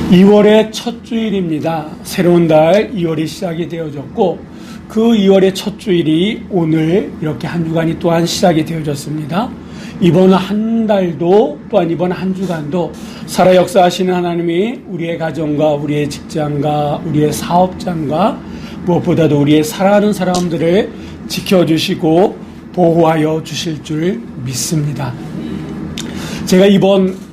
2월의 첫 주일입니다. 새로운 달 2월이 시작이 되어졌고 그 2월의 첫 주일이 오늘 이렇게 한 주간이 또한 시작이 되어졌습니다. 이번 한 달도 또한 이번 한 주간도 살아 역사하시는 하나님이 우리의 가정과 우리의 직장과 우리의 사업장과 무엇보다도 우리의 사랑하는 사람들을 지켜주시고 보호하여 주실 줄 믿습니다. 제가 이번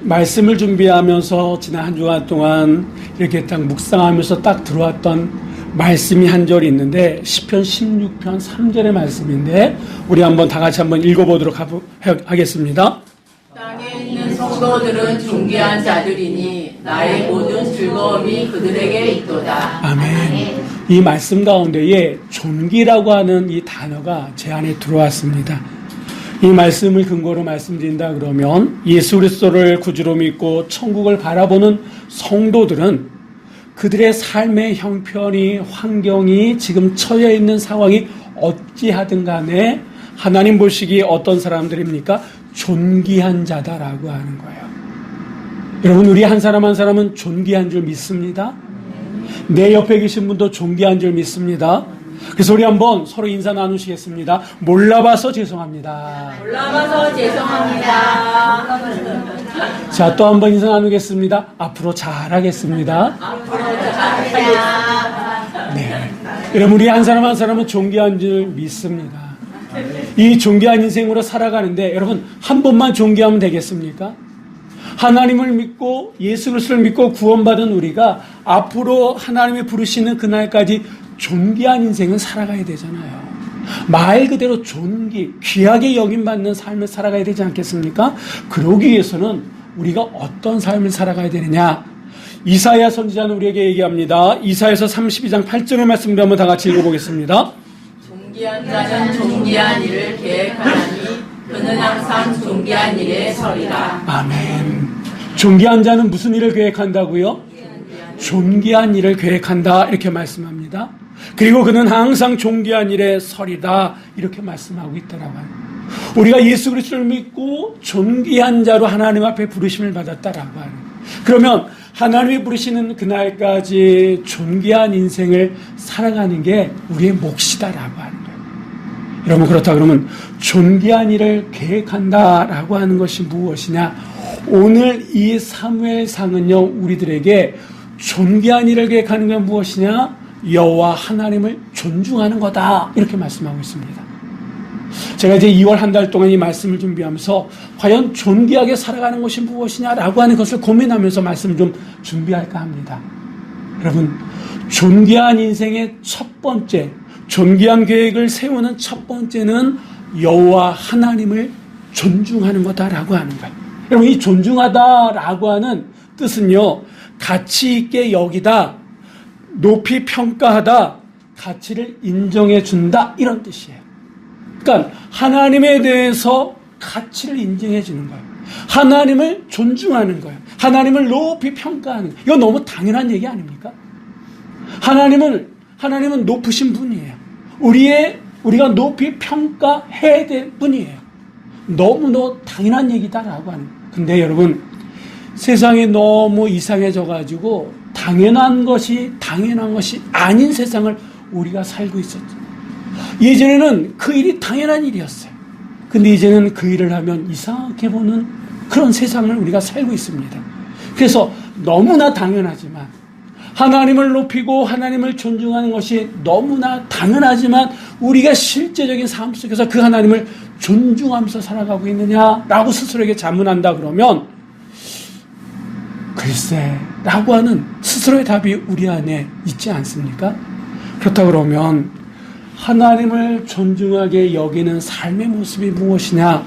말씀을 준비하면서 지난 한 주간 동안 이렇게 딱 묵상하면서 딱 들어왔던 말씀이 한 절이 있는데 시편 16편 3절의 말씀인데 우리 한번 다 같이 한번 읽어보도록 하겠습니다. 땅에 있는 성도들은 존귀한 자들이니 나의 모든 즐거움이 그들에게 있도다. 아멘. 이 말씀 가운데에 존귀라고 하는 이 단어가 제 안에 들어왔습니다. 이 말씀을 근거로 말씀드린다 그러면 예수 그리스도를 구주로 믿고 천국을 바라보는 성도들은 그들의 삶의 형편이 환경이 지금 처해 있는 상황이 어찌하든 간에 하나님 보시기에 어떤 사람들입니까? 존귀한 자다라고 하는 거예요. 여러분 우리 한 사람 한 사람은 존귀한 줄 믿습니다. 내 옆에 계신 분도 존귀한 줄 믿습니다. 그래서 우리 한번 서로 인사 나누시겠습니다. 몰라봐서 죄송합니다. 몰라봐서 죄송합니다. 자, 또 한번 인사 나누겠습니다. 앞으로 잘하겠습니다. 앞으로 잘해요. 네. 여러분 우리 한 사람 한 사람은 존귀한 줄 믿습니다. 이 존귀한 인생으로 살아가는데 여러분 한 번만 존귀하면 되겠습니까? 하나님을 믿고 예수 그리스도를 믿고 구원받은 우리가 앞으로 하나님이 부르시는 그날까지 존귀한 인생을 살아가야 되잖아요. 말 그대로 존귀, 귀하게 여김받는 삶을 살아가야 되지 않겠습니까? 그러기 위해서는 우리가 어떤 삶을 살아가야 되느냐? 이사야 선지자는 우리에게 얘기합니다. 이사야서 32장 8절의 말씀을 한번 다 같이 읽어보겠습니다. 존귀한 자는 존귀한 일을 계획하나니 그는 항상 존귀한 일에 서리라. 아멘. 존귀한 자는 무슨 일을 계획한다고요? 존귀한 일을 계획한다 이렇게 말씀합니다. 그리고 그는 항상 존귀한 일에 서리다 이렇게 말씀하고 있더라고요. 우리가 예수 그리스도를 믿고 존귀한 자로 하나님 앞에 부르심을 받았다라고 하는. 그러면 하나님이 부르시는 그날까지 존귀한 인생을 살아가는 게 우리의 몫이다라고 하는 거예요. 여러분 그렇다 그러면 존귀한 일을 계획한다라고 하는 것이 무엇이냐? 오늘 이 사무엘상은요 우리들에게 존귀한 일을 계획하는 건 무엇이냐? 여호와 하나님을 존중하는 거다 이렇게 말씀하고 있습니다. 제가 이제 2월 한 달 동안 이 말씀을 준비하면서 과연 존귀하게 살아가는 것이 무엇이냐라고 하는 것을 고민하면서 말씀을 좀 준비할까 합니다. 여러분 존귀한 인생의 첫 번째 존귀한 계획을 세우는 첫 번째는 여호와 하나님을 존중하는 거다라고 하는 거예요. 여러분 이 존중하다라고 하는 뜻은요 가치 있게 여기다, 높이 평가하다, 가치를 인정해 준다 이런 뜻이에요. 그러니까 하나님에 대해서 가치를 인정해 주는 거예요. 하나님을 존중하는 거예요. 하나님을 높이 평가하는 거예요. 이건 너무 당연한 얘기 아닙니까? 하나님은 높으신 분이에요. 우리가 높이 평가해야 될 분이에요. 너무너무 당연한 얘기다라고 하는 거예요. 근데 여러분 세상이 너무 이상해져가지고 당연한 것이 아닌 세상을 우리가 살고 있었죠. 예전에는 그 일이 당연한 일이었어요. 근데 이제는 그 일을 하면 이상하게 보는 그런 세상을 우리가 살고 있습니다. 그래서 너무나 당연하지만 하나님을 높이고 하나님을 존중하는 것이 너무나 당연하지만 우리가 실제적인 삶 속에서 그 하나님을 존중하면서 살아가고 있느냐라고 스스로에게 자문한다 그러면 글쎄 라고 하는 스스로의 답이 우리 안에 있지 않습니까? 그렇다 그러면 하나님을 존중하게 여기는 삶의 모습이 무엇이냐?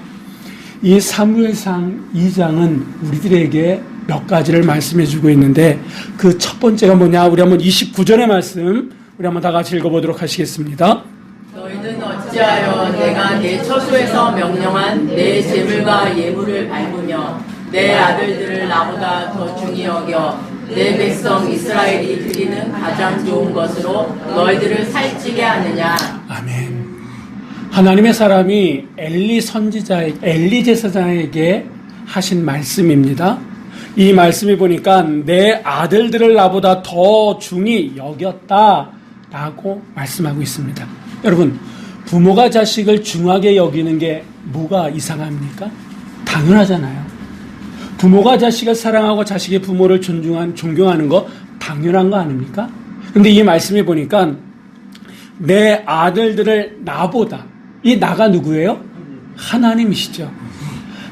이 사무엘상 2장은 우리들에게 몇 가지를 말씀해 주고 있는데 그 첫 번째가 뭐냐? 우리 한번 29절의 말씀 우리 한번 다 같이 읽어보도록 하시겠습니다. 너희는 어찌하여 내가 내 처소에서 명령한 내 제물과 예물을 밟으며 내 아들들을 나보다 더 중히 여겨 내 백성 이스라엘이 드리는 가장 좋은 것으로 너희들을 살찌게 하느냐. 아멘. 하나님의 사람이 엘리 제사장에게 하신 말씀입니다. 이 말씀이 보니까 내 아들들을 나보다 더 중히 여겼다라고 말씀하고 있습니다. 여러분, 부모가 자식을 중하게 여기는 게 뭐가 이상합니까? 당연하잖아요. 부모가 자식을 사랑하고 자식의 부모를 존경하는 거 당연한 거 아닙니까? 근데 이 말씀이 보니까 내 아들들을 나보다, 이 나가 누구예요? 하나님이시죠.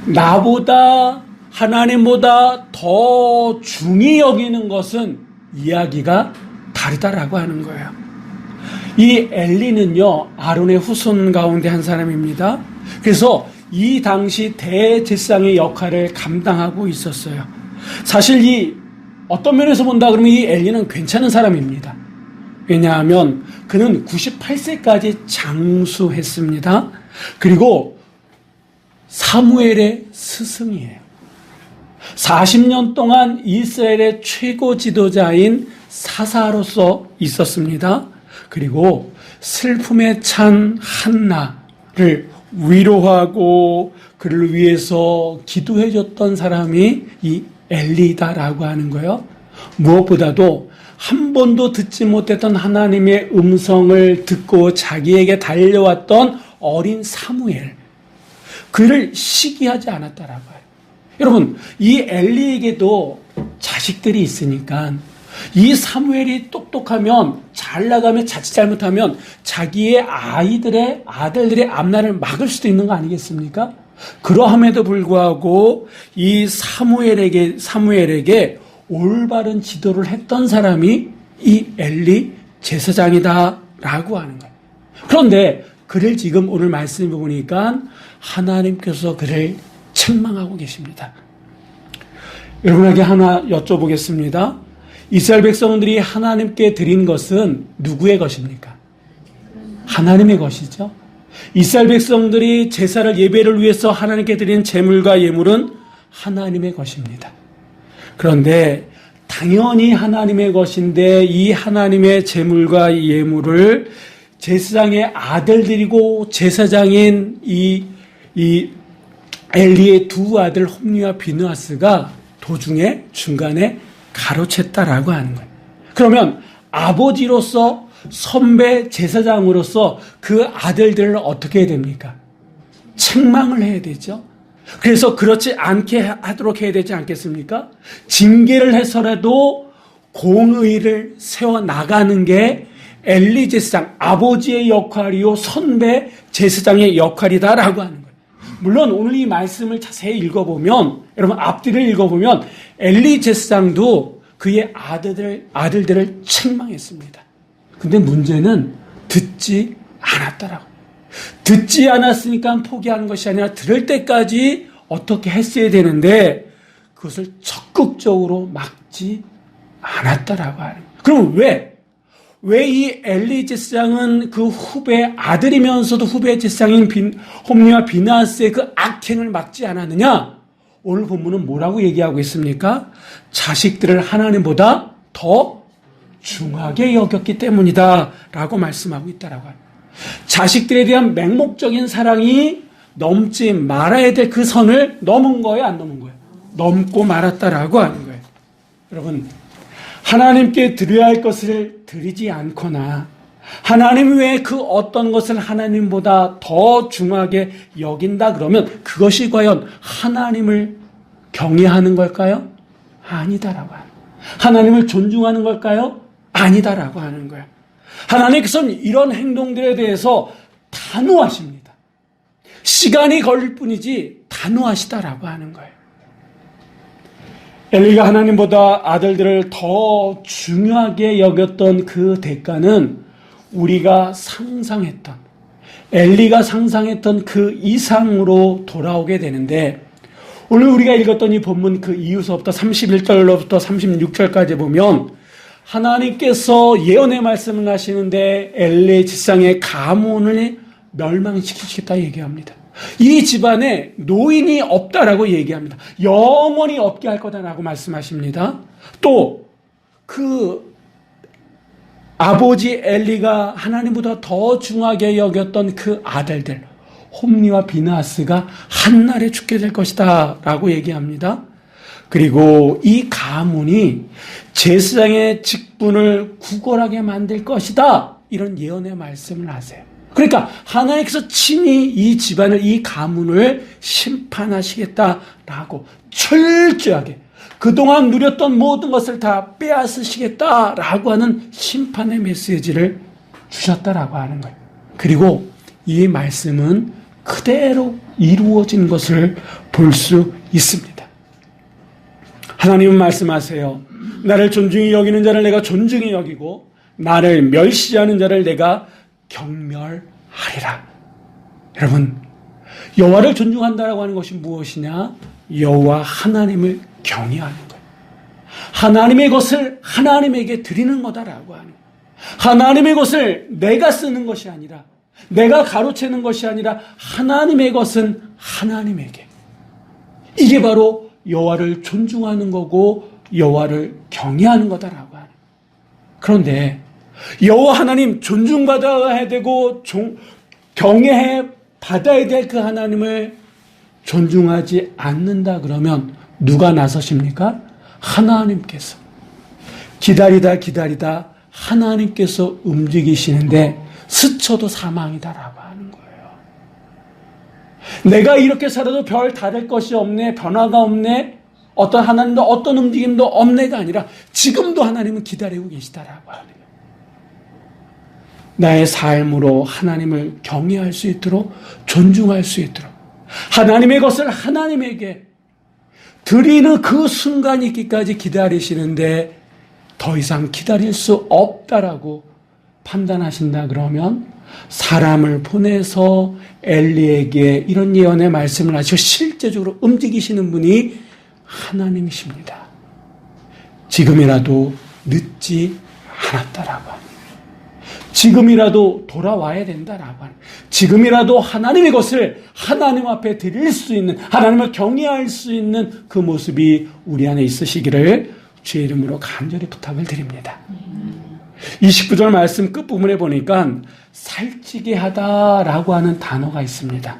나보다, 하나님보다 더 중히 여기는 것은 이야기가 다르다라고 하는 거예요. 이 엘리는요, 아론의 후손 가운데 한 사람입니다. 그래서 이 당시 대제사장의 역할을 감당하고 있었어요. 사실 어떤 면에서 본다 그러면 이 엘리는 괜찮은 사람입니다. 왜냐하면 그는 98세까지 장수했습니다. 그리고 사무엘의 스승이에요. 40년 동안 이스라엘의 최고 지도자인 사사로서 있었습니다. 그리고 슬픔에 찬 한나를 위로하고 그를 위해서 기도해줬던 사람이 이 엘리다라고 하는 거예요. 무엇보다도 한 번도 듣지 못했던 하나님의 음성을 듣고 자기에게 달려왔던 어린 사무엘, 그를 시기하지 않았다라고 해요. 여러분, 이 엘리에게도 자식들이 있으니까 이 사무엘이 똑똑하면, 잘 나가면, 자칫 잘못하면 자기의 아들들의 앞날을 막을 수도 있는 거 아니겠습니까? 그러함에도 불구하고 이 사무엘에게 올바른 지도를 했던 사람이 이 엘리 제사장이다라고 하는 거예요. 그런데 그를 지금 오늘 말씀을 보니까 하나님께서 그를 책망하고 계십니다. 여러분에게 하나 여쭤보겠습니다. 이스라엘 백성들이 하나님께 드린 것은 누구의 것입니까? 하나님의 것이죠. 이스라엘 백성들이 제사를 예배를 위해서 하나님께 드린 제물과 예물은 하나님의 것입니다. 그런데 당연히 하나님의 것인데 이 하나님의 제물과 예물을 제사장의 아들들이고 제사장인 이 엘리의 두 아들 홈리와 비느하스가 도중에 중간에 가로챘다라고 하는 거예요. 그러면 아버지로서 선배 제사장으로서 그 아들들을 어떻게 해야 됩니까? 책망을 해야 되죠. 그래서 그렇지 않게 하도록 해야 되지 않겠습니까? 징계를 해서라도 공의를 세워나가는 게 엘리 제사장, 아버지의 역할이요 선배 제사장의 역할이다라고 하는 거예요. 물론 오늘 이 말씀을 자세히 읽어보면, 여러분 앞뒤를 읽어보면 엘리 제사장도 그의 아들들을 책망했습니다. 근데 문제는 듣지 않았다라고. 듣지 않았으니까 포기하는 것이 아니라 들을 때까지 어떻게 했어야 되는데 그것을 적극적으로 막지 않았다라고 하는 거예요. 그럼 왜 이 엘리 제사장은 그 후배 아들이면서도 후배 제사장인 홈리와 비느하스의 그 악행을 막지 않았느냐? 오늘 본문은 뭐라고 얘기하고 있습니까? 자식들을 하나님보다 더 중하게 여겼기 때문이다 라고 말씀하고 있다라고 합니다. 자식들에 대한 맹목적인 사랑이 넘지 말아야 될 그 선을 넘은 거예요, 안 넘은 거예요? 넘고 말았다라고 하는 거예요. 여러분, 하나님께 드려야 할 것을 드리지 않거나 하나님 외에 그 어떤 것을 하나님보다 더 중하게 여긴다 그러면 그것이 과연 하나님을 경외하는 걸까요? 아니다라고 하는 거예요. 하나님을 존중하는 걸까요? 아니다라고 하는 거예요. 하나님께서는 이런 행동들에 대해서 단호하십니다. 시간이 걸릴 뿐이지 단호하시다라고 하는 거예요. 엘리가 하나님보다 아들들을 더 중요하게 여겼던 그 대가는 우리가 상상했던, 엘리가 상상했던 그 이상으로 돌아오게 되는데, 오늘 우리가 읽었던 이 본문 그 이후서부터 31절로부터 36절까지 보면 하나님께서 예언의 말씀을 하시는데 엘리 제사장의 가문을 멸망시키겠다 얘기합니다. 이 집안에 노인이 없다라고 얘기합니다. 영원히 없게 할 거다라고 말씀하십니다. 또 그 아버지 엘리가 하나님보다 더 중하게 여겼던 그 아들들 홈리와 비느하스가 한날에 죽게 될 것이다 라고 얘기합니다. 그리고 이 가문이 제사장의 직분을 구걸하게 만들 것이다. 이런 예언의 말씀을 하세요. 그러니까 하나님께서 친히 이 집안을, 이 가문을 심판하시겠다라고 철저하게 그동안 누렸던 모든 것을 다 빼앗으시겠다라고 하는 심판의 메시지를 주셨다라고 하는 거예요. 그리고 이 말씀은 그대로 이루어진 것을 볼 수 있습니다. 하나님은 말씀하세요. 나를 존중히 여기는 자를 내가 존중히 여기고 나를 멸시하는 자를 내가 경멸하리라. 여러분, 여호와를 존중한다라고 하는 것이 무엇이냐? 여호와 하나님을 경외하는 거예요. 하나님의 것을 하나님에게 드리는 거다라고 하는 거예요. 하나님의 것을 내가 쓰는 것이 아니라, 내가 가로채는 것이 아니라 하나님의 것은 하나님에게. 이게 바로 여호와를 존중하는 거고 여호와를 경외하는 거다라고 하는. 그런데 여호와 하나님 존중받아야 되고 경외해 받아야 될 그 하나님을 존중하지 않는다 그러면 누가 나서십니까? 하나님께서. 기다리다 하나님께서 움직이시는데 스쳐도 사망이다라고 하는 거예요. 내가 이렇게 살아도 별 다를 것이 없네, 변화가 없네, 어떤 하나님도 어떤 움직임도 없네가 아니라 지금도 하나님은 기다리고 계시다라고 하는 거예요. 나의 삶으로 하나님을 경외할 수 있도록, 존중할 수 있도록, 하나님의 것을 하나님에게 드리는 그 순간이 있기까지 기다리시는데 더 이상 기다릴 수 없다라고 판단하신다 그러면 사람을 보내서 엘리에게 이런 예언의 말씀을 하시고 실제적으로 움직이시는 분이 하나님이십니다. 지금이라도 늦지 않았다라고 합니다. 지금이라도 돌아와야 된다라고 하는, 지금이라도 하나님의 것을 하나님 앞에 드릴 수 있는, 하나님을 경외할 수 있는 그 모습이 우리 안에 있으시기를 주의 이름으로 간절히 부탁을 드립니다. 29절 말씀 끝부분에 보니까 살찌게 하다라고 하는 단어가 있습니다.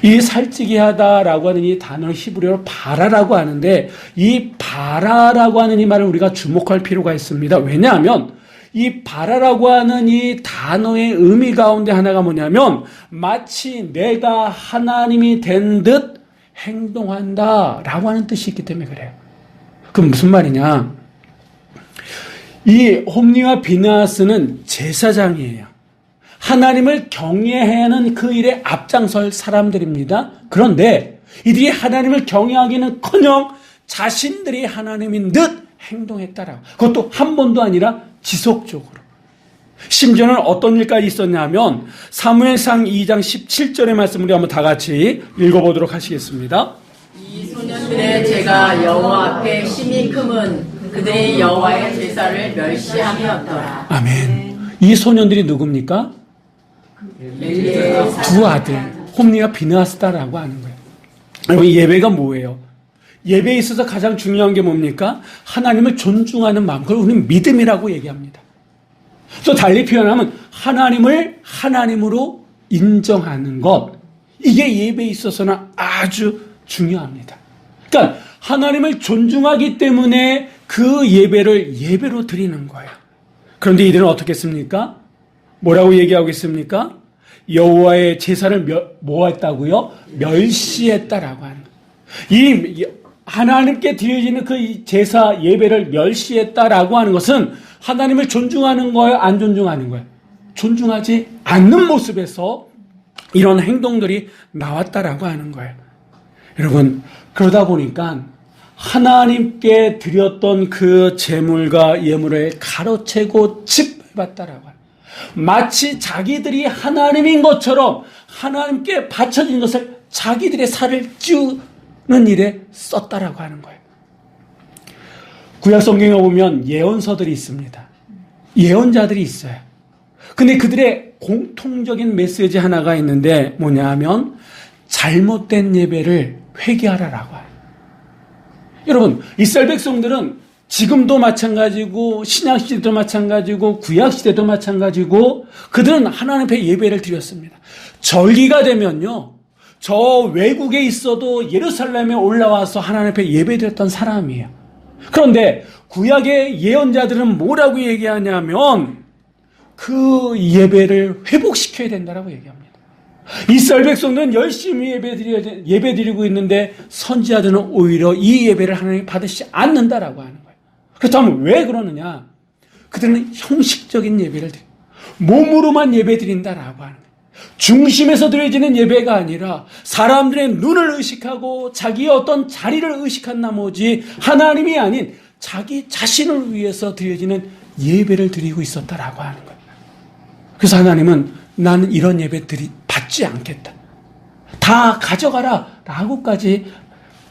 이 살찌게 하다라고 하는 이 단어는 히브리어로 바라라고 하는데, 이 바라라고 하는 이 말을 우리가 주목할 필요가 있습니다. 왜냐하면 이 바라라고 하는 이 단어의 의미 가운데 하나가 뭐냐면 마치 내가 하나님이 된 듯 행동한다라고 하는 뜻이 있기 때문에 그래요. 그럼 무슨 말이냐? 이 홈리와 비느하스는 제사장이에요. 하나님을 경외해야 하는 그 일에 앞장설 사람들입니다. 그런데 이들이 하나님을 경외하기는커녕 자신들이 하나님인 듯 행동했다라고. 그것도 한 번도 아니라 지속적으로. 심지어는 어떤 일까지 있었냐면 사무엘상 2장 17절의 말씀 우리 한번 다 같이 읽어보도록 하시겠습니다. 이 소년들의 죄가 여호와 앞에 심히 크면 그들이 여호와의 제사를 멸시함이었더라. 아멘. 이 소년들이 누굽니까? 엘리의 두 아들 홈리와 비느하스다라고 하는 거예요. 여러분, 예배가 뭐예요? 예배에 있어서 가장 중요한 게 뭡니까? 하나님을 존중하는 마음. 그걸 우리는 믿음이라고 얘기합니다. 또 달리 표현하면 하나님을 하나님으로 인정하는 것. 이게 예배에 있어서는 아주 중요합니다. 그러니까 하나님을 존중하기 때문에 그 예배를 예배로 드리는 거예요. 그런데 이들은 어떻게 했습니까? 뭐라고 얘기하고 있습니까? 여호와의 제사를 뭐 했다고요? 멸시했다라고 하는 거예요. 이 하나님께 드려지는 그 제사 예배를 멸시했다라고 하는 것은 하나님을 존중하는 거예요? 안 존중하는 거예요? 존중하지 않는 모습에서 이런 행동들이 나왔다라고 하는 거예요. 여러분, 그러다 보니까 하나님께 드렸던 그 제물과 예물을 가로채고 집해봤다라고 해요. 마치 자기들이 하나님인 것처럼 하나님께 바쳐진 것을 자기들의 살을 찌우는 일에 썼다라고 하는 거예요. 구약 성경에 보면 예언서들이 있습니다. 예언자들이 있어요. 근데 그들의 공통적인 메시지 하나가 있는데 뭐냐 하면 잘못된 예배를 회개하라라고 해요. 여러분, 이스라엘 백성들은 지금도 마찬가지고 신약시대도 마찬가지고 구약시대도 마찬가지고 그들은 하나님 앞에 예배를 드렸습니다. 절기가 되면요, 저 외국에 있어도 예루살렘에 올라와서 하나님 앞에 예배드렸던 사람이에요. 그런데 구약의 예언자들은 뭐라고 얘기하냐면 그 예배를 회복시켜야 된다라고 얘기합니다. 이스라엘 백성들은 열심히 예배드리고 있는데 선지자들은 오히려 이 예배를 하나님 받으시지 않는다라고 하는 거예요. 그렇다면 왜 그러느냐? 그들은 형식적인 예배를 드려요. 몸으로만 예배드린다라고 하는 거예요. 중심에서 드려지는 예배가 아니라 사람들의 눈을 의식하고 자기의 어떤 자리를 의식한 나머지 하나님이 아닌 자기 자신을 위해서 드려지는 예배를 드리고 있었다라고 하는 거예요. 그래서 하나님은 나는 이런 예배 받지 않겠다. 다 가져가라 라고까지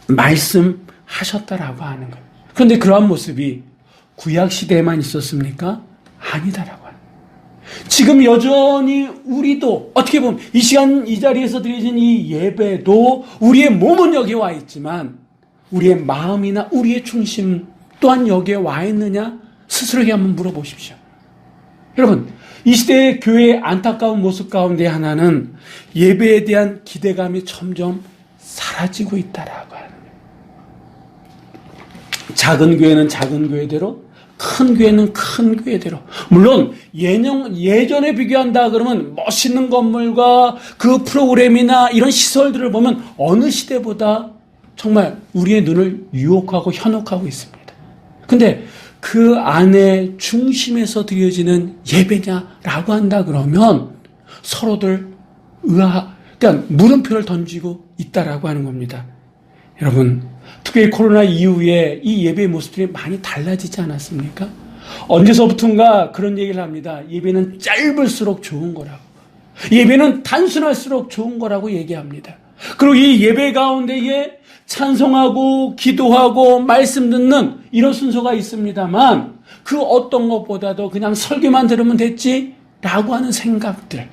말씀하셨다라고 하는 거예요. 그런데 그러한 모습이 구약 시대에만 있었습니까? 아니다라고 하는 거예요. 지금 여전히 우리도 어떻게 보면 이 시간 이 자리에서 드려진 이 예배도 우리의 몸은 여기 와 있지만 우리의 마음이나 우리의 중심 또한 여기에 와 있느냐? 스스로에게 한번 물어보십시오. 여러분, 이 시대의 교회의 안타까운 모습 가운데 하나는 예배에 대한 기대감이 점점 사라지고 있다라고 하는 거예요. 작은 교회는 작은 교회대로, 큰 교회는 큰 교회대로. 물론 예전에 비교한다 그러면 멋있는 건물과 그 프로그램이나 이런 시설들을 보면 어느 시대보다 정말 우리의 눈을 유혹하고 현혹하고 있습니다. 근데 그 안에 중심에서 드려지는 예배냐라고 한다 그러면 서로들 그러니까 물음표를 던지고 있다라고 하는 겁니다. 여러분, 특히 코로나 이후에 이 예배의 모습들이 많이 달라지지 않았습니까? 언제서부턴가 그런 얘기를 합니다. 예배는 짧을수록 좋은 거라고. 예배는 단순할수록 좋은 거라고 얘기합니다. 그리고 이 예배 가운데에 찬송하고 기도하고 말씀 듣는 이런 순서가 있습니다만 그 어떤 것보다도 그냥 설교만 들으면 됐지라고 하는 생각들.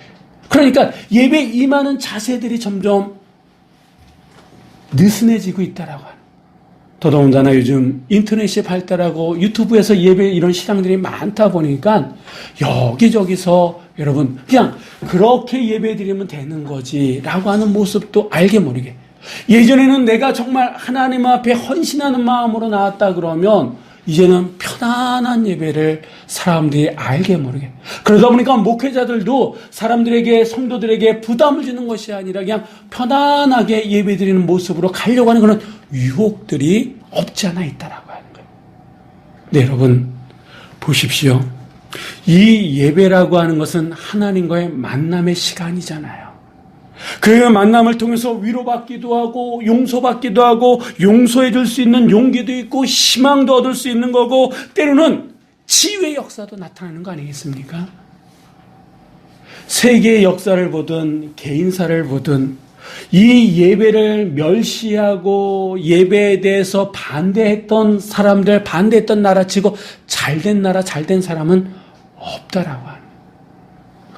그러니까 예배 임하는 자세들이 점점 느슨해지고 있다라고 하는. 더더군다나 요즘 인터넷이 발달하고 유튜브에서 예배 이런 시장들이 많다 보니까 여기저기서 여러분 그냥 그렇게 예배 드리면 되는 거지라고 하는 모습도 알게 모르게. 예전에는 내가 정말 하나님 앞에 헌신하는 마음으로 나왔다 그러면 이제는 편안한 예배를 사람들이 알게 모르게. 그러다 보니까 목회자들도 사람들에게 성도들에게 부담을 주는 것이 아니라 그냥 편안하게 예배드리는 모습으로 가려고 하는 그런 유혹들이 없지 않아 있다라고 하는 거예요. 네, 여러분 보십시오. 이 예배라고 하는 것은 하나님과의 만남의 시간이잖아요. 그 만남을 통해서 위로받기도 하고 용서받기도 하고 용서해 줄 수 있는 용기도 있고 희망도 얻을 수 있는 거고 때로는 치유의 역사도 나타나는 거 아니겠습니까? 세계의 역사를 보든 개인사를 보든 이 예배를 멸시하고 예배에 대해서 반대했던 사람들, 반대했던 나라치고 잘된 나라, 잘된 사람은 없다라고 하는.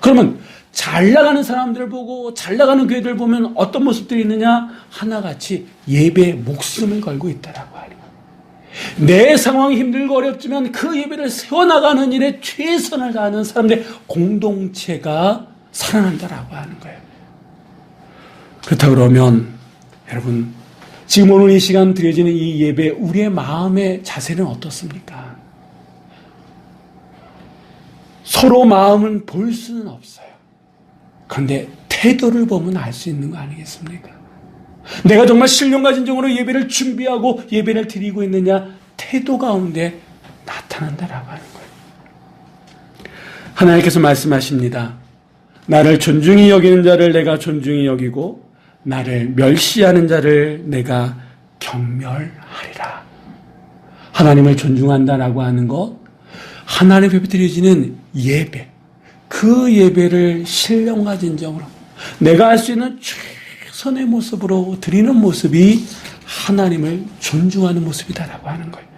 그러면 잘 나가는 사람들을 보고 잘 나가는 교회들 보면 어떤 모습들이 있느냐? 하나같이 예배에 목숨을 걸고 있다라고 하는 거예요. 내 상황이 힘들고 어렵지만 그 예배를 세워나가는 일에 최선을 다하는 사람들의 공동체가 살아난다라고 하는 거예요. 그렇다 그러면 여러분 지금 오늘 이 시간 드려지는 이 예배 우리의 마음의 자세는 어떻습니까? 서로 마음은 볼 수는 없어요. 그런데 태도를 보면 알 수 있는 거 아니겠습니까? 내가 정말 신령과 진정으로 예배를 준비하고 예배를 드리고 있느냐 태도 가운데 나타난다라고 하는 거예요. 하나님께서 말씀하십니다. 나를 존중히 여기는 자를 내가 존중히 여기고 나를 멸시하는 자를 내가 경멸하리라. 하나님을 존중한다라고 하는 것, 하나님 앞에 드려지는 예배, 그 예배를 신령과 진정으로 내가 할 수 있는 최선의 모습으로 드리는 모습이 하나님을 존중하는 모습이다라고 하는 거예요.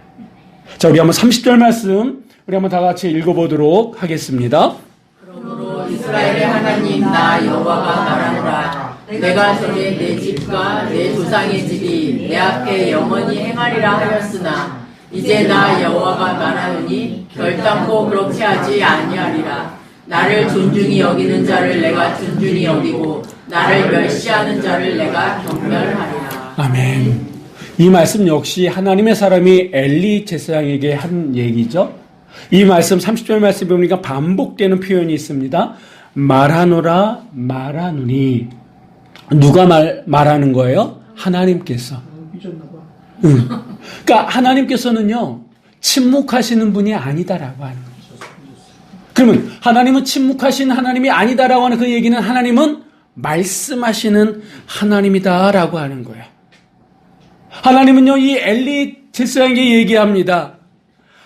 자, 우리 한번 30절 말씀 우리 한번 다 같이 읽어보도록 하겠습니다. 그러므로 이스라엘의 하나님 나 여호와가 말하노라. 내가 전에 내 집과 내 조상의 집이 내 앞에 영원히 행하리라 하였으나 이제 나 여호와가 말하노니 결단코 그렇게 하지 아니하리라. 나를 존중히 여기는 자를 내가 존중히 여기고 나를 멸시하는 자를 내가 경멸하리라. 아멘. 이 말씀 역시 하나님의 사람이 엘리 제사장에게 한 얘기죠. 이 말씀 30절 말씀 보니까 반복되는 표현이 있습니다. 말하노라 말하노니. 누가 말하는 거예요? 하나님께서. 그러니까 하나님께서는요, 침묵하시는 분이 아니다라고 하는 거죠. 그러면 하나님은 침묵하신 하나님이 아니다라고 하는 그 얘기는 하나님은 말씀하시는 하나님이다라고 하는 거예요. 하나님은요, 이 엘리 제사장에게 얘기합니다.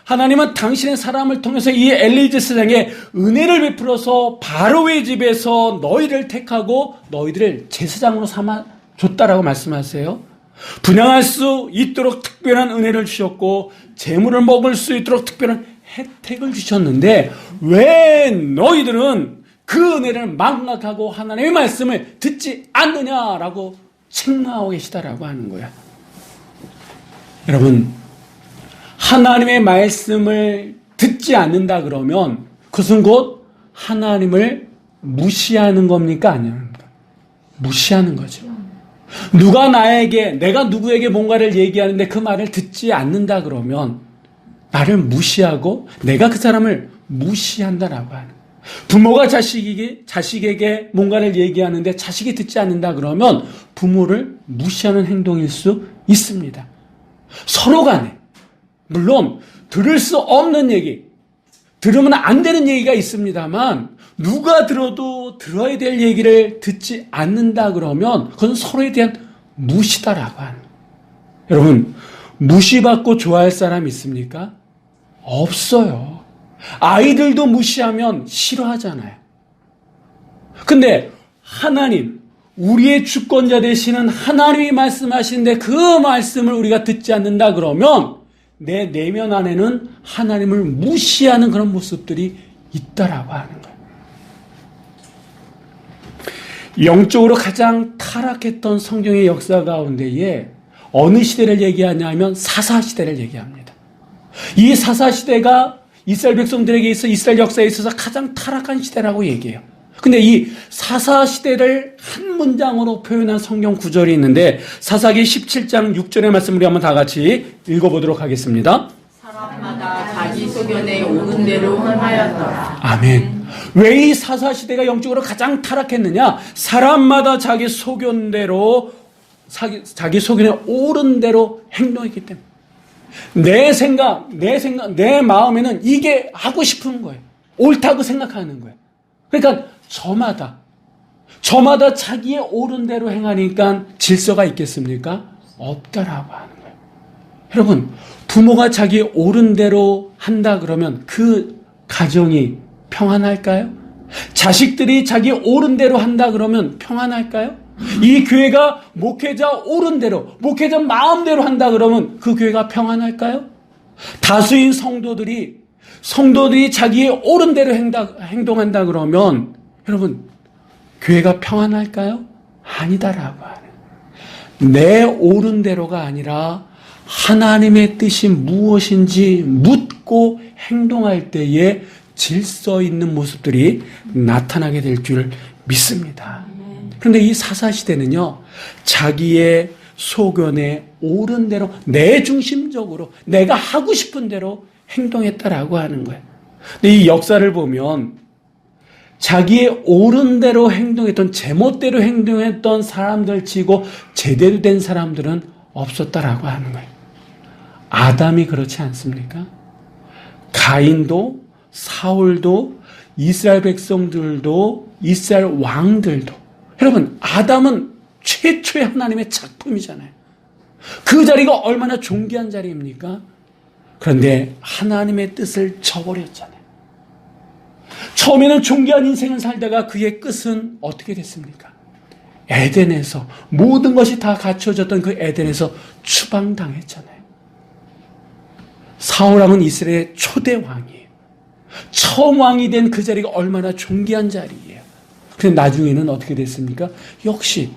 하나님은 당신의 사람을 통해서 이 엘리 제사장에 은혜를 베풀어서 바로의 집에서 너희를 택하고 너희들을 제사장으로 삼아 줬다라고 말씀하세요. 분양할 수 있도록 특별한 은혜를 주셨고 재물을 먹을 수 있도록 특별한 혜택을 주셨는데 왜 너희들은 그 은혜를 망각하고 하나님의 말씀을 듣지 않느냐라고 책망하고 계시다라고 하는 거야. 여러분, 하나님의 말씀을 듣지 않는다 그러면 그것은 곧 하나님을 무시하는 겁니까? 아닙니까? 무시하는 거죠. 누가 내가 누구에게 뭔가를 얘기하는데 그 말을 듣지 않는다 그러면 나를 무시하고 내가 그 사람을 무시한다라고 하는 거예요. 부모가 자식에게 뭔가를 얘기하는데 자식이 듣지 않는다 그러면 부모를 무시하는 행동일 수 있습니다. 서로 간에 물론 들을 수 없는 얘기, 들으면 안 되는 얘기가 있습니다만 누가 들어도 들어야 될 얘기를 듣지 않는다 그러면 그건 서로에 대한 무시다라고 하는 거예요. 여러분, 무시받고 좋아할 사람 있습니까? 없어요. 아이들도 무시하면 싫어하잖아요. 근데 하나님, 우리의 주권자 되시는 하나님이 말씀하시는데 그 말씀을 우리가 듣지 않는다 그러면 내 내면 안에는 하나님을 무시하는 그런 모습들이 있다라고 하는 거예요. 영적으로 가장 타락했던 성경의 역사 가운데에 어느 시대를 얘기하냐면 사사시대를 얘기합니다. 이 사사시대가 이스라엘 백성들에게 있어 이스라엘 역사에 있어서 가장 타락한 시대라고 얘기해요. 근데 이 사사시대를 한 문장으로 표현한 성경 구절이 있는데 사사기 17장 6절의 말씀 우리 한번 다 같이 읽어보도록 하겠습니다. 사람마다 자기 소견에 오는 대로 행하였더라. 아멘. 왜 이 사사시대가 영적으로 가장 타락했느냐? 사람마다 자기 소견대로 자기 소견에 옳은 대로 행동했기 때문에 내 마음에는 이게 하고 싶은 거예요. 옳다고 생각하는 거예요. 그러니까 저마다 자기의 옳은 대로 행하니까 질서가 있겠습니까? 없다라고 하는 거예요. 여러분, 부모가 자기 옳은 대로 한다 그러면 그 가정이 평안할까요? 자식들이 자기 옳은 대로 한다 그러면 평안할까요? 이 교회가 목회자 옳은 대로, 목회자 마음대로 한다 그러면 그 교회가 평안할까요? 다수인 성도들이 자기의 옳은 대로 행동한다 그러면 여러분, 교회가 평안할까요? 아니다라고 하는. 내 옳은 대로가 아니라 하나님의 뜻이 무엇인지 묻고 행동할 때에 질서 있는 모습들이 나타나게 될 줄 믿습니다. 그런데 이 사사시대는요, 자기의 소견에 옳은 대로, 내 중심적으로, 내가 하고 싶은 대로 행동했다라고 하는 거예요. 근데 이 역사를 보면 자기의 옳은 대로 행동했던, 제멋대로 행동했던 사람들 치고 제대로 된 사람들은 없었다라고 하는 거예요. 아담이 그렇지 않습니까? 가인도, 사울도, 이스라엘 백성들도, 이스라엘 왕들도. 여러분, 아담은 최초의 하나님의 작품이잖아요. 그 자리가 얼마나 존귀한 자리입니까? 그런데 하나님의 뜻을 저버렸잖아요. 처음에는 존귀한 인생을 살다가 그의 끝은 어떻게 됐습니까? 에덴에서 모든 것이 다 갖춰졌던 그 에덴에서 추방당했잖아요. 사울왕은 이스라엘의 초대 왕이에요. 처음 왕이 된 그 자리가 얼마나 존귀한 자리예요. 그런데 나중에는 어떻게 됐습니까? 역시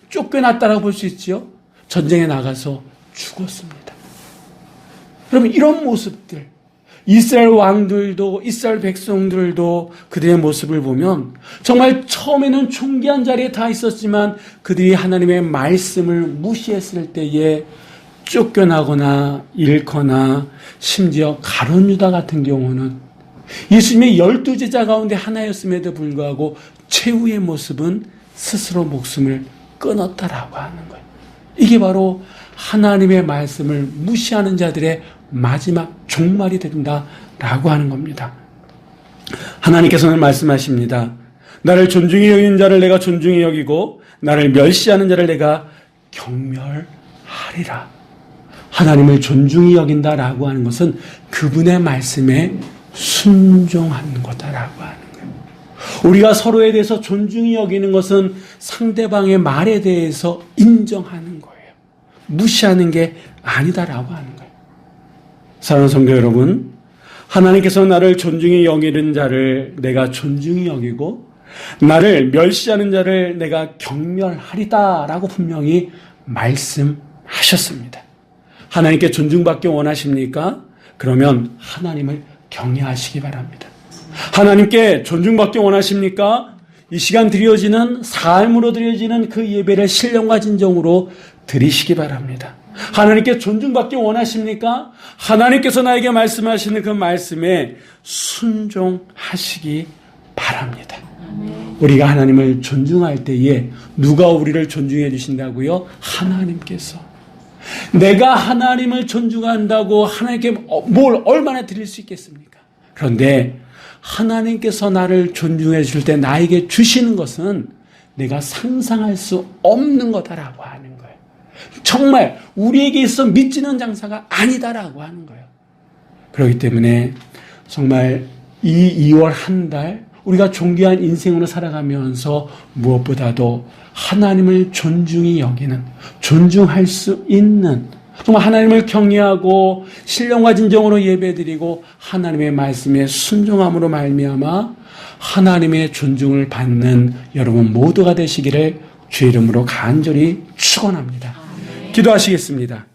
쫓겨났다라고 볼 수 있죠. 전쟁에 나가서 죽었습니다. 여러분, 이런 모습들, 이스라엘 왕들도 이스라엘 백성들도 그들의 모습을 보면 정말 처음에는 존귀한 자리에 다 있었지만 그들이 하나님의 말씀을 무시했을 때에 쫓겨나거나 잃거나 심지어 가룟 유다 같은 경우는 예수님의 12제자 가운데 하나였음에도 불구하고 최후의 모습은 스스로 목숨을 끊었다라고 하는 거예요. 이게 바로 하나님의 말씀을 무시하는 자들의 마지막 종말이 된다라고 하는 겁니다. 하나님께서는 말씀하십니다. 나를 존중히 여기는 자를 내가 존중히 여기고 나를 멸시하는 자를 내가 경멸하리라. 하나님을 존중히 여긴다라고 하는 것은 그분의 말씀에 순종하는 거다라고 하는 거예요. 우리가 서로에 대해서 존중히 여기는 것은 상대방의 말에 대해서 인정하는 거예요. 무시하는 게 아니다라고 하는 거예요. 사랑하는 성도 여러분, 하나님께서 나를 존중히 여기는 자를 내가 존중히 여기고 나를 멸시하는 자를 내가 경멸하리다라고 분명히 말씀하셨습니다. 하나님께 존중받기 원하십니까? 그러면 하나님을 경외하시기 바랍니다. 하나님께 존중받기 원하십니까? 이 시간 드려지는 삶으로 드려지는 그 예배를 신령과 진정으로 드리시기 바랍니다. 하나님께 존중받기 원하십니까? 하나님께서 나에게 말씀하시는 그 말씀에 순종하시기 바랍니다. 우리가 하나님을 존중할 때에 누가 우리를 존중해 주신다고요? 하나님께서. 내가 하나님을 존중한다고 하나님께 뭘 얼마나 드릴 수 있겠습니까? 그런데 하나님께서 나를 존중해 줄 때 나에게 주시는 것은 내가 상상할 수 없는 거다라고 하는 거예요. 정말 우리에게 있어 믿지는 장사가 아니다라고 하는 거예요. 그렇기 때문에 정말 이 2월 한 달 우리가 존귀한 인생으로 살아가면서 무엇보다도 하나님을 존중히 여기는, 존중할 수 있는, 정말 하나님을 경외하고 신령과 진정으로 예배드리고 하나님의 말씀에 순종함으로 말미암아 하나님의 존중을 받는 여러분 모두가 되시기를 주의 이름으로 간절히 축원합니다. 기도하시겠습니다.